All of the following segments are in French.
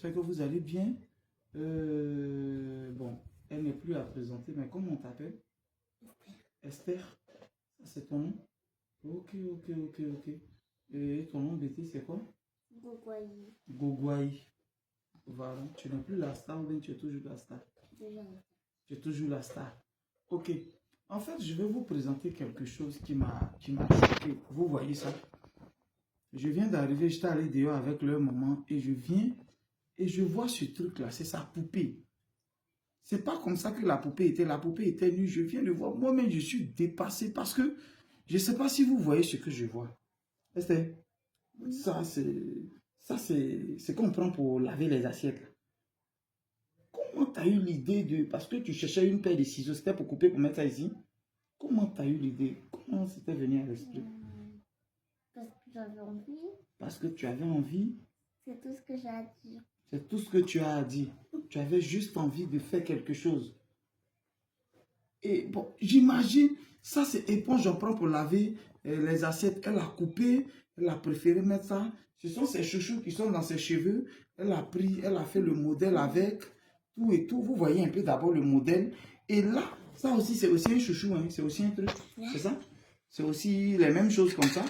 j'espère que vous allez bien. Bon, elle n'est plus à présenter, mais comment on t'appelle? Esther. Ça, c'est ton nom? Ok, ok, ok, ok. Et ton nom d'été, c'est quoi? Gogwayi. Gogwayi. Voilà. Tu n'es plus la star ou bien tu es toujours la star? Tu es toujours la star. Ok. En fait, je vais vous présenter quelque chose qui m'a choqué. Vous voyez ça? Je viens d'arriver, j'étais allé dehors avec leur maman et je viens et je vois ce truc-là, c'est sa poupée. C'est pas comme ça que la poupée était nue. Je viens de voir, moi-même je suis dépassé parce que je ne sais pas si vous voyez ce que je vois. Esther, ça c'est qu'on prend pour laver les assiettes. Comment tu as eu l'idée de... Parce que tu cherchais une paire de ciseaux, c'était pour couper, pour mettre ça ici. Comment tu as eu l'idée? Comment c'était venu à l'esprit? Parce que j'avais envie. Parce que tu avais envie. C'est tout ce que j'ai à dire. C'est tout ce que tu as à dire. Tu avais juste envie de faire quelque chose. Et bon, j'imagine, ça c'est éponge, j'en prends pour laver les assiettes. Elle a coupé, elle a préféré mettre ça. Ce sont ses chouchous qui sont dans ses cheveux. Elle a pris, elle a fait le modèle avec tout et tout. Vous voyez un peu d'abord le modèle. Et là, ça aussi, c'est aussi un chouchou, hein, c'est aussi un truc. C'est ça? C'est aussi les mêmes choses comme ça.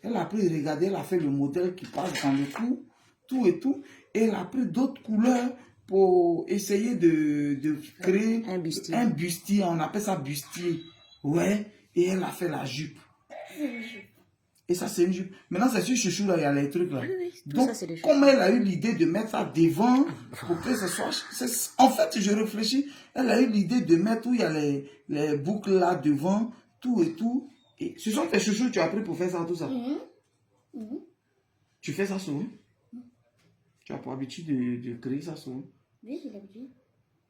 Elle a pris, regardez, elle a fait le modèle qui passe dans le cou, tout et tout. Et elle a pris d'autres couleurs pour essayer de créer un bustier. On appelle ça bustier. Ouais. Et elle a fait la jupe. Et ça, c'est une jupe. Maintenant, c'est sur chouchou, là, il y a les trucs là. Oui, donc, ça, comme elle a eu l'idée de mettre ça devant pour que ce soit... En fait, je réfléchis. Elle a eu l'idée de mettre où il y a les boucles là devant, tout et tout. Et ce sont tes chouchous que tu as pris pour faire ça, tout ça. Tu fais ça souvent? Tu as pour habitude de créer ça souvent? Oui, j'ai l'habitude.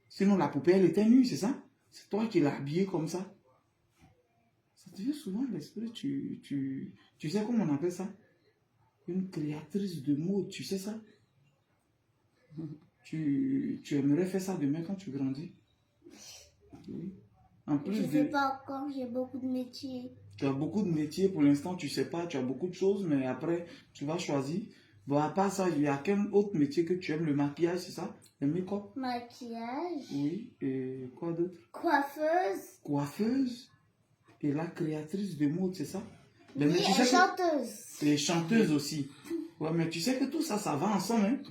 Sinon, la poupée, elle était nue, c'est ça? C'est toi qui l'as habillée comme ça. Ça te vient souvent à l'esprit, tu sais comment on appelle ça? Une créatrice de mode, tu sais ça? Tu aimerais faire ça demain quand tu grandis? Oui. En plus Je ne sais pas encore, j'ai beaucoup de métiers. Tu as beaucoup de métiers, pour l'instant, tu ne sais pas, tu as beaucoup de choses, mais après, tu vas choisir. Bon, à part ça, il y a quel autre métier que tu aimes? Le maquillage, c'est ça? Le make-up? Maquillage. Oui, et quoi d'autre? Coiffeuse. Coiffeuse? Et la créatrice de mode, c'est ça? Oui, mais tu sais chanteuse. Et chanteuse aussi. Ouais, mais tu sais que tout ça, ça va ensemble. Hein?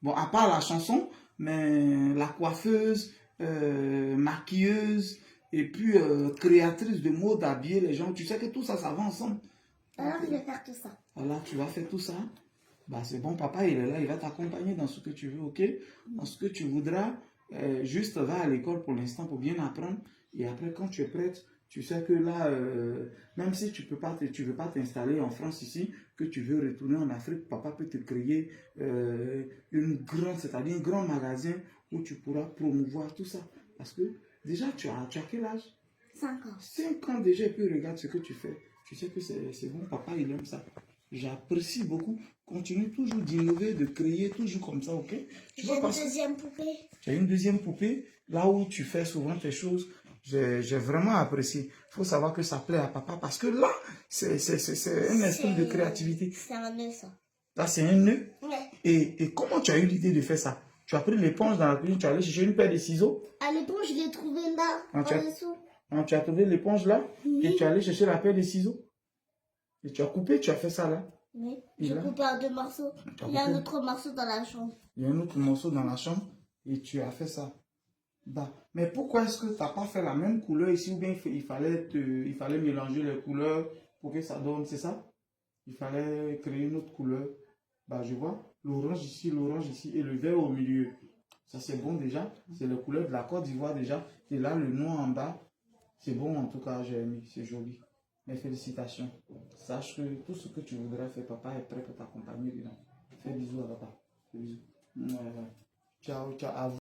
Bon, à part la chanson, mais la coiffeuse, maquilleuse, et puis créatrice de mode, habiller les gens, tu sais que tout ça, ça va ensemble. Alors, je vais faire tout ça. Alors, tu vas faire tout ça. Bah, c'est bon, papa, il est là, il va t'accompagner dans ce que tu veux, ok? Dans ce que tu voudras. Juste va à l'école pour l'instant pour bien apprendre. Et après, quand tu es prête, tu sais que là, même si tu veux pas t'installer en France ici, que tu veux retourner en Afrique, papa peut te créer c'est-à-dire un grand magasin où tu pourras promouvoir tout ça. Parce que déjà, tu as quel âge? 5 ans. 5 ans déjà, et puis regarde ce que tu fais. Tu sais que c'est bon, papa, il aime ça. J'apprécie beaucoup. Continue toujours d'innover, de créer, toujours comme ça, ok? J'ai une deuxième poupée. Tu as une deuxième poupée, là où tu fais souvent tes choses. J'ai vraiment apprécié. Il faut savoir que ça plaît à papa parce que là, c'est un esprit de créativité. C'est un nœud, ça. Là, c'est un nœud. Ouais. Et comment tu as eu l'idée de faire ça? Tu as pris l'éponge dans la cuisine, tu as allé chercher une paire de ciseaux. À l'éponge, je l'ai trouvée là, en dessous. Tu as trouvé l'éponge là, Oui. et tu es allé chercher la paire de ciseaux. Et tu as coupé, tu as fait ça là. Oui, j'ai coupé en 2 morceaux. Il y a un autre morceau dans la chambre. Il y a un autre morceau dans la chambre et tu as fait ça. Bah, mais pourquoi est-ce que tu n'as pas fait la même couleur ici ou bien il fallait mélanger les couleurs pour que ça donne, c'est ça? Il fallait créer une autre couleur. Bah, je vois l'orange ici et le vert au milieu. Ça c'est bon déjà. C'est les couleurs de la Côte d'Ivoire déjà. Et là, le noir en bas. C'est bon en tout cas, j'ai aimé. C'est joli. Mes félicitations. Sache que tout ce que tu voudrais faire, papa est prêt pour t'accompagner dedans. Fais bisous à papa. Fais bisous. Ciao, ciao. À vous.